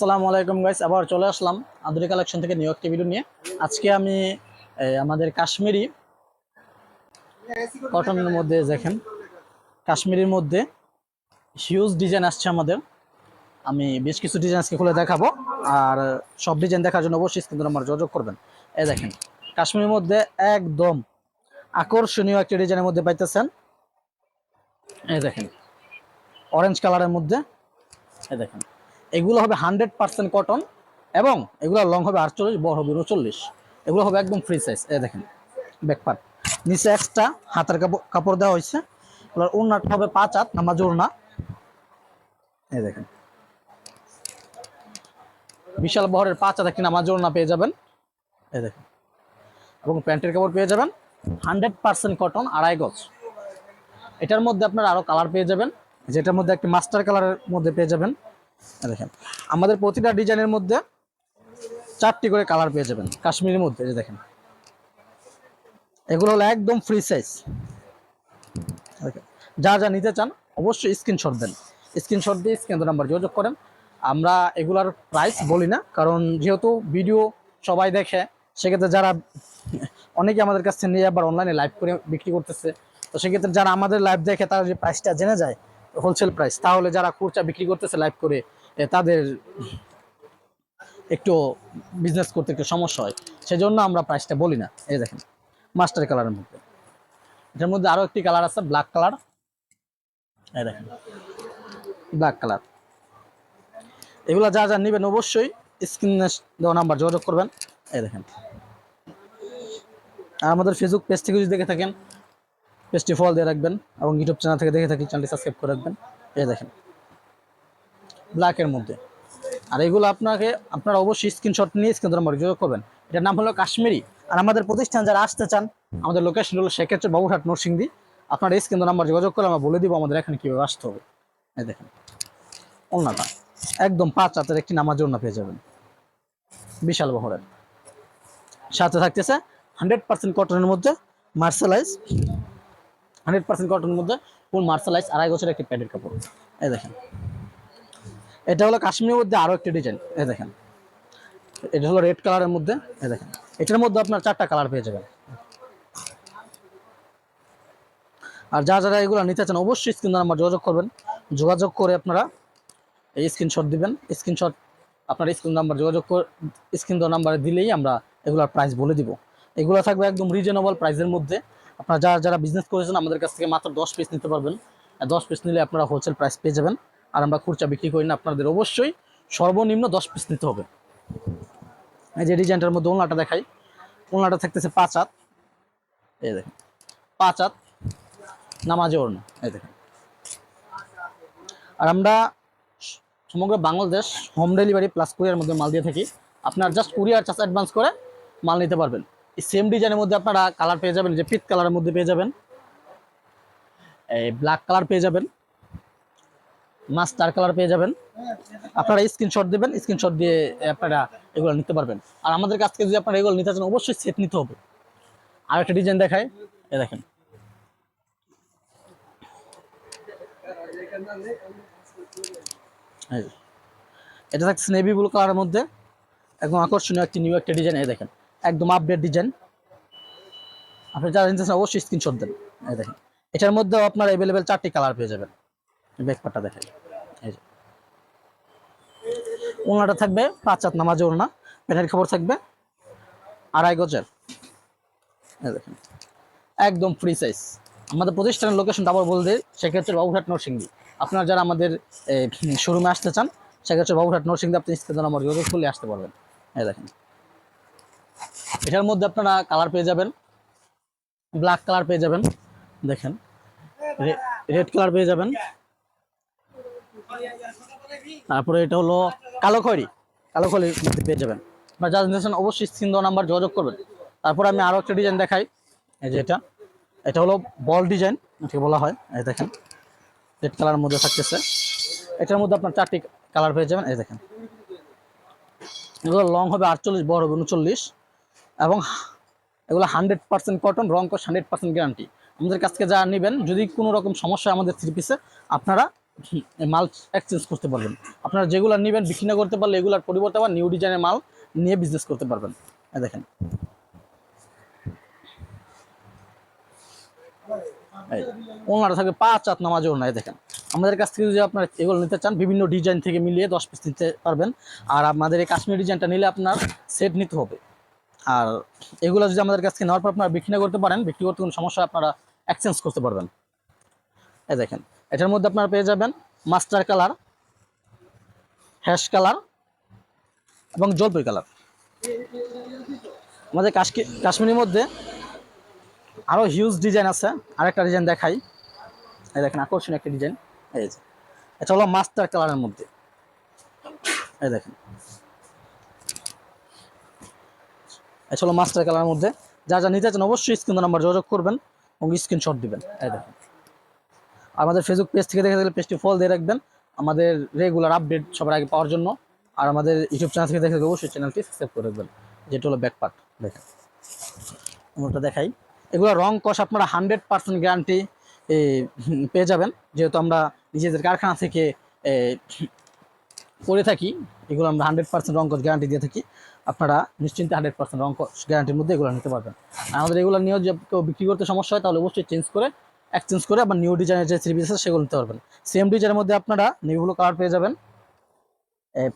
আসসালামু আলাইকুম গাইস, আবার চলে আসলাম আধুনিক কালেকশন থেকে নিউ একটি ভিডিও নিয়ে। আজকে আমি আমাদের কাশ্মীরি কটনের মধ্যে দেখেন, কাশ্মীরির মধ্যে হিউজ ডিজাইন আসছে আমাদের। আমি বেশ কিছু ডিজাইন আজকে খুলে দেখাবো, আর সব ডিজাইন দেখার জন্য অবশ্যই কিন্তু আমার যোগাযোগ করবেন। এই দেখেন, কাশ্মীরের মধ্যে একদম আকর্ষণীয় একটি ডিজাইনের মধ্যে পাইতেছেন। এই দেখেন, অরেঞ্জ কালারের মধ্যে। এই দেখেন, এগুলো হবে 100% কটন, এবং এগুলো লং হবে 48, বড় হবে 39। এগুলো হবে একদম ফ্রি সাইজ। এই দেখেন, ব্যাক পার্ট নিচে এক্সট্রা হাতের কাপড় দেওয়া হয়েছে। এগুলোর ওড়নাটা হবে 5 হাত নামাজ ওড়না। এই দেখেন, বিশাল বহরের 5 হাত একটি নামাজ ওড়না পেয়ে যাবেন। এই দেখেন, এবং প্যান্টের কাপড় পেয়ে যাবেন 100% কটন, 2.5 গজ। এটার মধ্যে আপনারা আরো কালার পেয়ে যাবেন, যেটার মধ্যে একটি মাস্টার কালারের মধ্যে পেয়ে যাবেন। দেখেন, আমাদের প্রতিটা ডিজাইনের মধ্যে 4টি করে কালার পেয়ে যাবেন কাশ্মীরের মধ্যে। যে দেখেন, এগুলো হলো একদম ফ্রি সাইজ। যা যা নিতে চান অবশ্যই স্ক্রিনশট দেন, স্ক্রিনশট দিয়ে স্ক্রিন নাম্বার যোগাযোগ করেন। আমরা এগুলার প্রাইস বলি না, কারণ যেহেতু ভিডিও সবাই দেখে, সেক্ষেত্রে যারা অনেকে আমাদের কাছ থেকে নিয়ে আবার অনলাইনে লাইভ করে বিক্রি করতেছে, তো সেক্ষেত্রে যারা আমাদের লাইভ দেখে তারা যে প্রাইসটা জেনে যায় হোলসেল প্রাইস, তাহলে যারা খুচরা বিক্রি করতেছে লাইভ করে, তাদের একটু বিজনেস করতে একটু সমস্যা হয়, সেজন্য আমরা প্রাইসটা বলি না। এই দেখেন, মাস্টার কালারের মধ্যে, এটার মধ্যে আরো একটি কালার আছে ব্ল্যাক কালার। এই দেখেন, ব্ল্যাক কালার। এগুলো যা যা নেবেন অবশ্যই স্ক্রিনে দেওয়া নাম্বার যোগাযোগ করবেন। এই দেখেন, আর আমাদের ফেসবুক পেজ থেকে যদি দেখে থাকেন, পেজটি ফলো দিয়ে রাখবেন, এবং ইউটিউব চ্যানেল থেকে দেখে থাকি চ্যানেলটি সাবস্ক্রাইব করে রাখবেন। এই দেখেন, ব্ল্যাকের মধ্যে। আর এগুলো আপনারা অবশ্যই স্ক্রিনশট নিয়ে স্ক্রিন নাম্বার যোগাযোগ করবেন। এটার নাম হলো কাশ্মীরি। আর আমাদের প্রতিষ্ঠান যারা আসতে চান, আমাদের লোকেশন হলো সেক্ষেত্রে বাবুরহাট নরসিংদী। আপনারা এই স্ক্রিন নাম্বার যোগাযোগ করে আমরা বলে দিব আমাদের এখানে কীভাবে আসতে হবে। এই দেখেন, ওড়নাটা একদম 5 হাতের একটি নামাজ ওড়না পেয়ে যাবেন, বিশাল বহরের। সাথে থাকতেছে 100% কটনের মধ্যে মার্শালাইজ, 100% কটনের মধ্যে ফুল মার্শালাইজ 2.5 গজের একটি প্যাডের কাপড়। এই দেখেন, এটা হলো কাশ্মীরের মধ্যে আরো একটি ডিজাইন। এই দেখেন, এটা হলো রেড কালারের মধ্যে। এই দেখেন, এটার মধ্যে আপনার 4টা কালার পেয়ে যাবেন। আর যারা এগুলো নিতে চান অবশ্যই স্ক্রিন নাম্বার যোগাযোগ করবেন, যোগাযোগ করে আপনারা এই স্ক্রিনশট দিবেন। স্ক্রিনশট আপনার স্ক্রিন নাম্বার স্ক্রিন দেওয়া নাম্বারে দিলেই আমরা এগুলোর প্রাইস বলে দিব। এগুলো থাকবে একদম রিজনেবল প্রাইসের মধ্যে। আপনারা যারা বিজনেস করেছেন আমাদের কাছ থেকে মাত্র 10 পিস নিতে পারবেন। 10 পিস নিলে আপনারা হোলসেল প্রাইস পেয়ে যাবেন। আর আমরা খুচরা বিক্রি করি না, আপনাদের অবশ্যই সর্বনিম্ন 10 পিস নিতে হবে। এই যে ডিজাইনটার মধ্যে ওড়নাটা দেখাই, ওড়নাটা থাকতেছে 5 হাত। এই দেখেন, 5 হাত নামাজে ওড়না। এই দেখেন, আর আমরা সমগ্র Bangladesh home delivery plus courier মধ্যে মাল দিয়ে থাকি। আপনার জাস্ট কুরিয়ার চার্জ অ্যাডভান্স করে মাল নিতে পারবেন। এই সেম ডিজাইনের মধ্যে আপনারা কালার পেয়ে যাবেন, যে পিট কালারের মধ্যে পেয়ে যাবেন, এই ব্ল্যাক কালার পেয়ে যাবেন, মাস্টার কালার পেয়ে যাবেন। আপনারা স্ক্রিনশট দেবেন, স্ক্রিনশট দিয়ে আপনারা এগুলো নিতে পারবেন। আর আমাদের কাছ থেকে যদি আপনারা এগুলো নিতে চান অবশ্যই সেট নিতে হবে। আর একটা ডিজাইন দেখায়, এ দেখেন, এটা থাকছে নেভি ব্লু কালারের মধ্যে, একদম আকর্ষণীয় একটি নিউ একটা ডিজাইন। এই দেখেন, একদম আপডেট ডিজাইন। আপনি যারা নিতে চান অবশ্যই স্ক্রিনশট দেন। এই দেখেন, এটার মধ্যেও আপনার অ্যাভেলেবেল 4টি কালার পেয়ে যাবেন। ব্যাকপার্টটা দেখেন, এই যে ওড়নাটা থাকবে 5 হাত নামাজে ওড়না, প্যান্টের খবর থাকবে 2.5 গজের। এই দেখেন, একদম ফ্রি সাইজ। আমাদের প্রতিষ্ঠানের লোকেশনটা আবার বলতে, সেক্ষেত্রে বাবুরহাট নরসিংদী। আপনারা যারা আমাদের শোরুমে আসতে চান, সেক্ষেত্রে বাবুরহাট নরসিংদী আপনি স্ক্রিনে নাম্বার যোগাযোগ করলে আসতে পারবেন। এই দেখেন, এটার মধ্যে আপনারা কালার পেয়ে যাবেন, ব্ল্যাক কালার পেয়ে যাবেন, দেখেন রেড কালার পেয়ে যাবেন, তারপরে এটা হলো কালো খয়েরি, কালো খয়েরির মধ্যে পেয়ে যাবেন। আপনারা যারা নিতেছেন অবশ্যই স্ক্রিন দেওয়া নাম্বার যোগাযোগ করবেন। তারপরে আমি আরও একটা ডিজাইন দেখাই। এই যে এটা হলো বল ডিজাইন ঠিক বলা হয়। এই দেখেন, রেড কালারের মধ্যে থাকতেছে। এটার মধ্যে আপনার 4টি কালার পেয়ে যাবেন। এই দেখেন, এগুলো লং হবে 48, বড় হবে 39, এবং এগুলো 100% কটন, রং কস 100% গ্যারান্টি। আমাদের কাছ থেকে যা নেবেন, যদি কোনো রকম সমস্যা আমাদের 3 পিসে, আপনারা মাল এক্সচেঞ্জ করতে পারবেন। আপনারা যেগুলো নেবেন বিক্রি না করতে পারলে এগুলার পরিবর্তে আবার নিউ ডিজাইনের মাল নিয়ে বিজনেস করতে পারবেন। দেখেন এই ওনারা থাকবে 5 হাত নামাজ ওনায়। দেখেন আমাদের কাছ থেকে যদি আপনারা এগুলো নিতে চান বিভিন্ন ডিজাইন থেকে মিলিয়ে 10 পিস নিতে পারবেন। আর আমাদের এই কাশ্মীর ডিজাইনটা নিলে আপনার সেট নিতে হবে। আর এগুলো যদি আমাদের কাছ থেকে নেওয়ার পর আপনারা বিক্রি না করতে পারেন, বিক্রি করতে কোনো সমস্যা, আপনারা এক্সচেঞ্জ করতে পারবেন। এই দেখেন এটার মধ্যে আপনারা পেয়ে যাবেন মাস্টার কালার, হ্যাশ কালার এবং জলপাই কালার। আমাদের কাশ্মীরের মধ্যে আরও হিউজ ডিজাইন আছে। আরেকটা ডিজাইন দেখাই, এই দেখেন আকর্ষণীয় একটা ডিজাইন। এই যে এটা হলো মাস্টার কালারের মধ্যে। এই দেখেন এটা হলো মাস্টার কালারের মধ্যে। যা যা নিতে চান অবশ্যই স্ক্রিন নাম্বার যোগাযোগ করবেন এবং স্ক্রিনশট দিবেন। এই দেখেন আমাদের ফেসবুক পেজ থেকে দেখে থাকলে পেজটি ফলো দিয়ে রাখবেন আমাদের রেগুলার আপডেট সবার আগে পাওয়ার জন্য। আর আমাদের ইউটিউব চ্যানেল থেকে দেখে অবশ্যই চ্যানেলটি সাবস্ক্রাইব করে রাখবেন। যেটা হলো ব্যাক পার্ট। দেখেন আমরা দেখাই, এগুলো রং কষ আপনারা 100% গ্যারান্টি পেয়ে যাবেন। যেহেতু আমরা নিজেদের কারখানা থেকে করে থাকি, এগুলো আমরা 100% রং কষ গ্যারান্টি দিয়ে থাকি। আপনারা নিশ্চিন্তে 100% রং কষ গ্যারান্টির মধ্যে এগুলো নিতে পারবেন। আমাদের এগুলো নিয়েও যে কেউ বিক্রি করতে সমস্যা হয় তাহলে অবশ্যই এক্সচেঞ্জ করে আবার নিউ ডিজাইনের যে থ্রি পিস আছে সেগুলো নিতে পারবেন। সেম ডিজাইনের মধ্যে আপনারা নেভি ব্লু কালার পেয়ে যাবেন,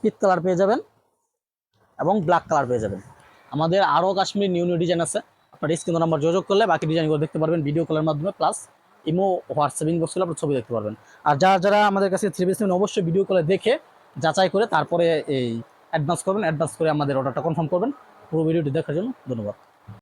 পিট কালার পেয়ে যাবেন এবং ব্ল্যাক কালার পেয়ে যাবেন। আমাদের আরও কাশ্মীরি নিউ ডিজাইন আছে। আপনার স্ক্রিন নাম্বার যোগাযোগ করলে বাকি ডিজাইনগুলো দেখতে পারবেন ভিডিও কলের মাধ্যমে, প্লাস ইমো হোয়াটসঅ্যাপ ইনবক্স করলে আপনার ছবি দেখতে পারবেন। আর যারা আমাদের কাছে থ্রি পিস নেবেন অবশ্যই ভিডিও কলে দেখে যাচাই করে তারপরে এই অ্যাডভান্স করবেন। অ্যাডভান্স করে আমাদের অর্ডারটা কনফার্ম করবেন। পুরো ভিডিওটি দেখার জন্য ধন্যবাদ।